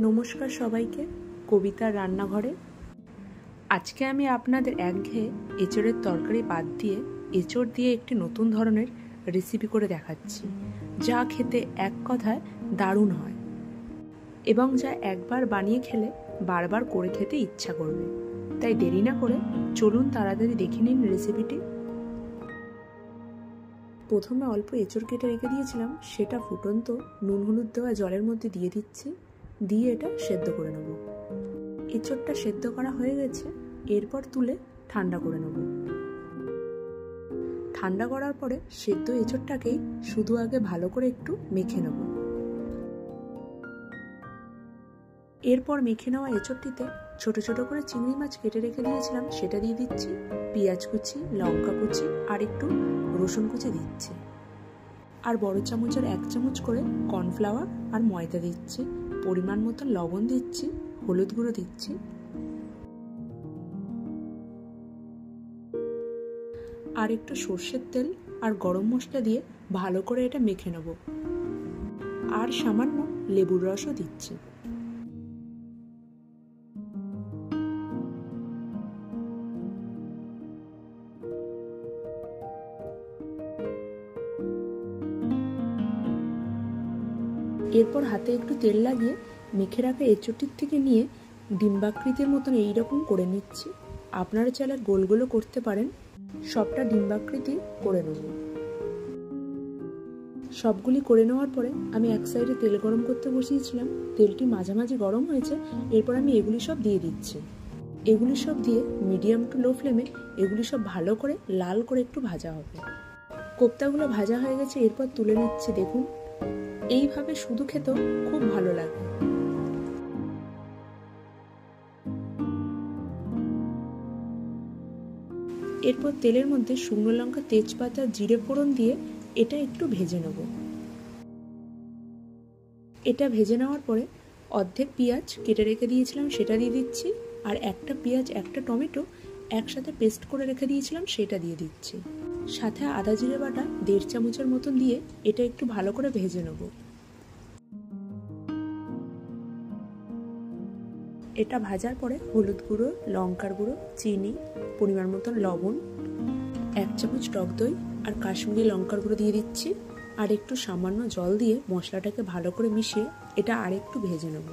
নমস্কার সবাইকে, কবিতার রান্নাঘরে। আজকে আমি আপনাদের একঘেয়ে এঁচড়ের তরকারি বাদ দিয়ে এঁচড় দিয়ে একটি নতুন ধরনের রেসিপি করে দেখাচ্ছি, যা খেতে এক কথায় দারুণ হয় এবং যা একবার বানিয়ে খেলে বারবার করে খেতে ইচ্ছা করবে। তাই দেরি না করে চলুন তাড়াতাড়ি দেখে নিন রেসিপিটি। প্রথমে অল্প এঁচড় কেটে রেখে দিয়েছিলাম, সেটা ফুটন্ত নুন হলুদ দেওয়া জলের মধ্যে দিয়ে দিচ্ছি, দিয়ে এটা সেদ্ধ করে নেব। এঁচড়টা সেদ্ধ করা হয়ে গেছে, এরপর তুলে ঠান্ডা করে নেব। ঠান্ডা করার পরে সেদ্ধ এঁচড়টাকেই শুধু আগে ভালো করে একটু মেখে নেব। এরপর মেখে নেওয়া এঁচড়টিতে ছোট ছোট করে চিংড়ি মাছ কেটে রেখে দিয়েছিলাম, সেটা দিয়ে দিচ্ছি, পেঁয়াজ কুচি, লঙ্কা কুচি আর একটু রসুন কুচি দিচ্ছি, আর বড় চামচের 1 চামচ করে কর্নফ্লাওয়ার আর ময়দা দিচ্ছি, পরিমাণ মতো লবণ দিচ্ছি, হলুদ গুঁড়ো দিচ্ছি, আর একটু সর্ষের তেল আর গরম মশলা দিয়ে ভালো করে এটা মেখে নেব, আর সামান্য লেবুর রসও দিচ্ছি। এরপর হাতে একটু তেল লাগিয়ে মেখে রাখা এঁচড়টির থেকে নিয়ে ডিম্বাকৃতির মতন এইরকম করে নিচ্ছি। আপনারা চাইলে গোল গোলও করতে পারেন। সবটা ডিম্বাকৃতি করে নেব। সবগুলি করে নেওয়ার পরে আমি এক সাইডে তেল গরম করতে বসিয়েছিলাম, তেলটি মাঝামাঝি গরম হয়েছে। এরপর আমি এগুলি সব দিয়ে দিচ্ছি। এগুলি সব দিয়ে মিডিয়াম টু লো ফ্লেমে এগুলি সব ভালো করে লাল করে একটু ভাজা হবে। কোপ্তাগুলো ভাজা হয়ে গেছে, এরপর তুলে নিচ্ছি। দেখুন, এইভাবে শুধু খেতেও খুব ভালো লাগে। এরপর তেলের মধ্যে শুকনো লঙ্কা, তেজপাতা, জিরে ফোড়ন দিয়ে এটা একটু ভেজে নেব। এটা ভেজে নেওয়ার পরে অর্ধেক পেঁয়াজ কেটে রেখে দিয়েছিলাম, সেটা দিয়ে দিচ্ছি, আর একটা পেঁয়াজ, একটা টমেটো একসাথে পেস্ট করে রেখে দিয়েছিলাম, সেটা দিয়ে দিচ্ছি। সাথে আদা জিরে বাটা 1.5 চামচের মতন দিয়ে এটা একটু ভালো করে ভেজে নেব। এটা ভাজার পরে হলুদ গুঁড়ো, লঙ্কার গুঁড়ো, চিনি, পরিমাণ মতন লবণ, 1 চামচ টক দই আর কাশ্মীরি লঙ্কার গুঁড়ো দিয়ে দিচ্ছি, আর একটু সামান্য জল দিয়ে মশলাটাকে ভালো করে মিশিয়ে এটা আর একটু ভেজে নেব।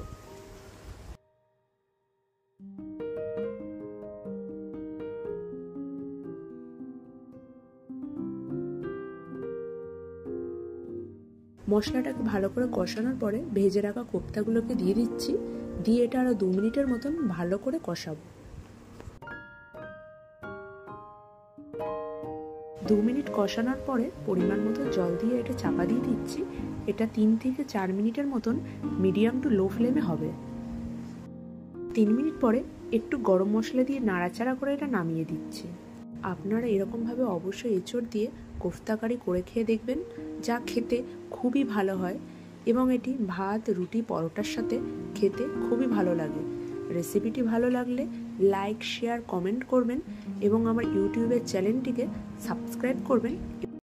মশলাটাকে ভালো করে কষানোর পরে ভেজে রাখা কোপ্তাগুলোকে দিয়ে দিচ্ছি, দিয়ে এটা আরো 2 মিনিটের মতন ভালো করে কষাবো। 2 মিনিট কষানোর পরে পরিমাণ মতো জল দিয়ে এটা চাপা দিয়ে দিচ্ছি। এটা 3 থেকে 4 মিনিটের মতন মিডিয়াম টু লো ফ্লেমে হবে। 3 মিনিট পরে একটু গরম মশলা দিয়ে নাড়াচাড়া করে এটা নামিয়ে দিচ্ছি। আপনারা এরকমভাবে অবশ্যই এঁচড় দিয়ে কোফতা কারি করে খেয়ে দেখবেন, যা খেতে খুবই ভালো হয় এবং এটি ভাত, রুটি, পরোটার সাথে খেতে খুবই ভালো লাগে। রেসিপিটি ভালো লাগলে লাইক, শেয়ার, কমেন্ট করবেন এবং আমার ইউটিউবের চ্যানেলটিকে সাবস্ক্রাইব করবেন।